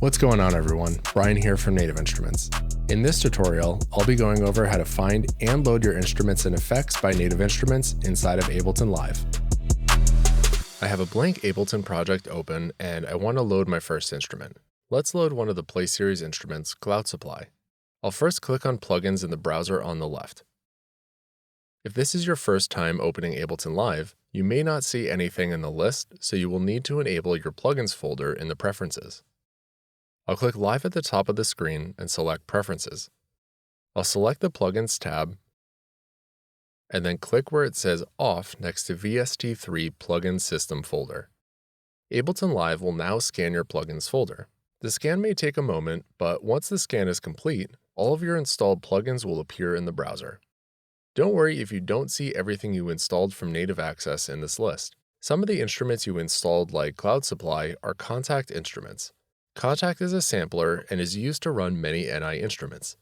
What's going on, everyone? Brian here from Native Instruments. In this tutorial, I'll be going over how to find and load your instruments and effects by Native Instruments inside of Ableton Live. I have a blank Ableton project open and I want to load my first instrument. Let's load one of the Play Series instruments, Cloud Supply. I'll first click on Plugins in the browser on the left. If this is your first time opening Ableton Live, you may not see anything in the list, so you will need to enable your Plugins folder in the Preferences. I'll click Live at the top of the screen and select Preferences. I'll select the Plugins tab and then click where it says Off next to VST3 Plugin System folder. Ableton Live will now scan your plugins folder. The scan may take a moment, but once the scan is complete, all of your installed plugins will appear in the browser. Don't worry if you don't see everything you installed from Native Access in this list. Some of the instruments you installed, like Cloud Supply, are Kontakt Instruments. Kontakt is a sampler and is used to run many NI instruments.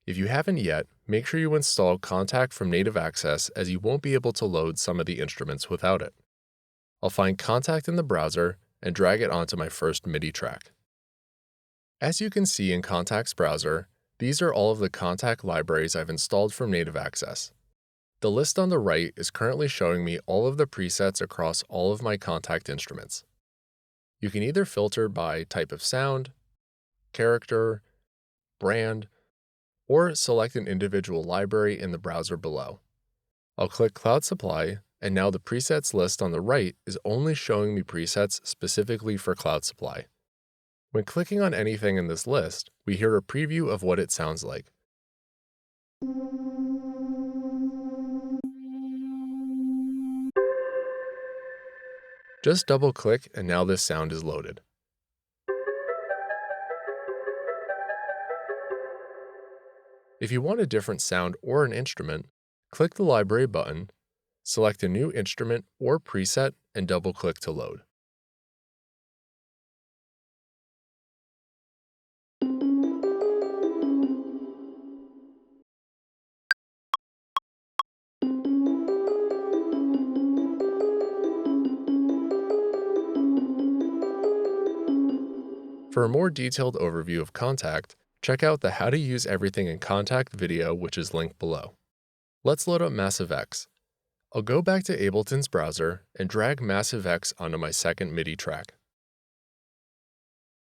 If you haven't yet, make sure you install Kontakt from Native Access, as you won't be able to load some of the instruments without it. I'll find Kontakt in the browser and drag it onto my first MIDI track. As you can see in Kontakt's browser, these are all of the Kontakt libraries I've installed from Native Access. The list on the right is currently showing me all of the presets across all of my Kontakt instruments. You can either filter by type of sound, character, brand, or select an individual library in the browser below. I'll click Cloud Supply, and now the presets list on the right is only showing me presets specifically for Cloud Supply. When clicking on anything in this list, we hear a preview of what it sounds like. Just double-click and now this sound is loaded. If you want a different sound or an instrument, click the Library button, select a new instrument or preset, and double-click to load. For a more detailed overview of Kontakt, check out the How to Use Everything in Kontakt video, which is linked below. Let's load up Massive X. I'll go back to Ableton's browser and drag Massive X onto my second MIDI track.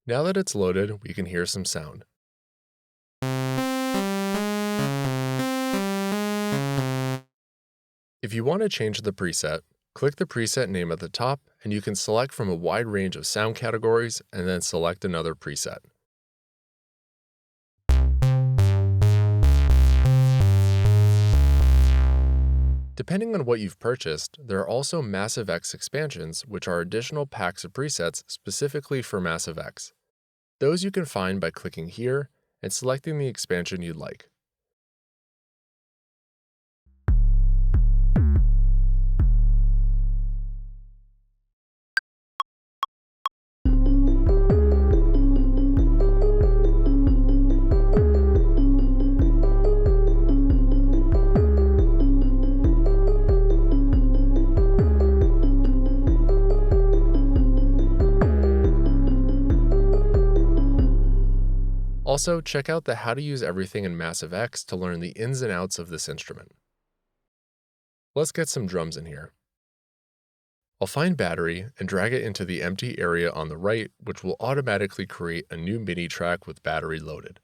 Now that it's loaded, we can hear some sound. If you want to change the preset, click the preset name at the top, and you can select from a wide range of sound categories and then select another preset. Depending on what you've purchased, there are also Massive X expansions, which are additional packs of presets specifically for Massive X. Those you can find by clicking here and selecting the expansion you'd like. Also, check out the How to Use Everything in Massive X to learn the ins and outs of this instrument. Let's get some drums in here. I'll find Battery and drag it into the empty area on the right, which will automatically create a new MIDI track with Battery loaded.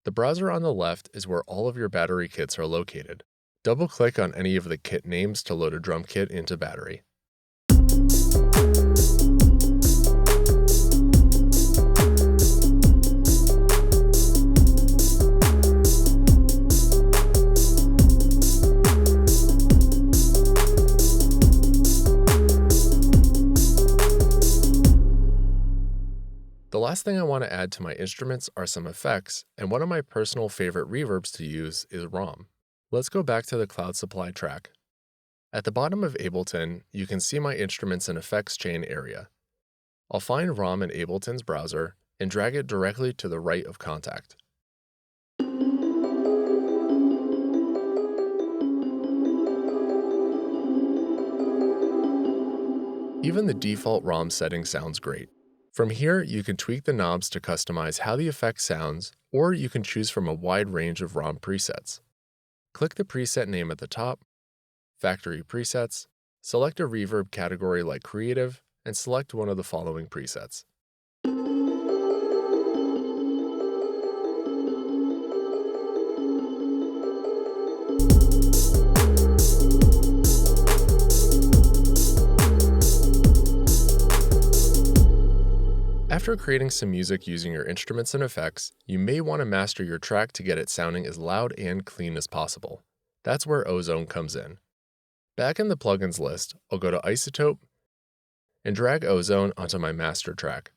The browser on the left is where all of your battery kits are located. Double-click on any of the kit names to load a drum kit into Battery. The last thing I want to add to my instruments are some effects, and one of my personal favorite reverbs to use is ROM. Let's go back to the Cloud Supply track. At the bottom of Ableton, you can see my instruments and effects chain area. I'll find ROM in Ableton's browser and drag it directly to the right of Kontakt. Even the default ROM setting sounds great. From here, you can tweak the knobs to customize how the effect sounds, or you can choose from a wide range of ROM presets. Click the preset name at the top, Factory Presets, select a reverb category like Creative, and select one of the following presets. After creating some music using your instruments and effects, you may want to master your track to get it sounding as loud and clean as possible. That's where Ozone comes in. Back in the plugins list, I'll go to Isotope and drag Ozone onto my master track.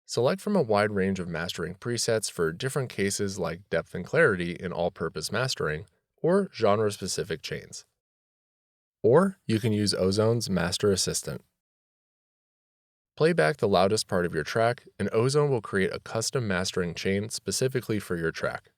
Select from a wide range of mastering presets for different cases like depth and clarity in all-purpose mastering, or genre-specific chains. Or you can use Ozone's Master Assistant. Play back the loudest part of your track, and Ozone will create a custom mastering chain specifically for your track.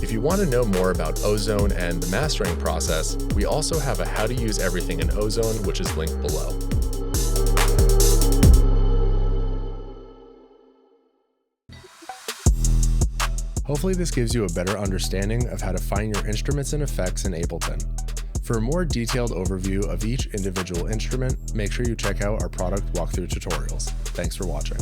If you want to know more about Ozone and the mastering process, we also have a How to Use Everything in Ozone, which is linked below. Hopefully this gives you a better understanding of how to find your instruments and effects in Ableton. For a more detailed overview of each individual instrument, make sure you check out our product walkthrough tutorials. Thanks for watching.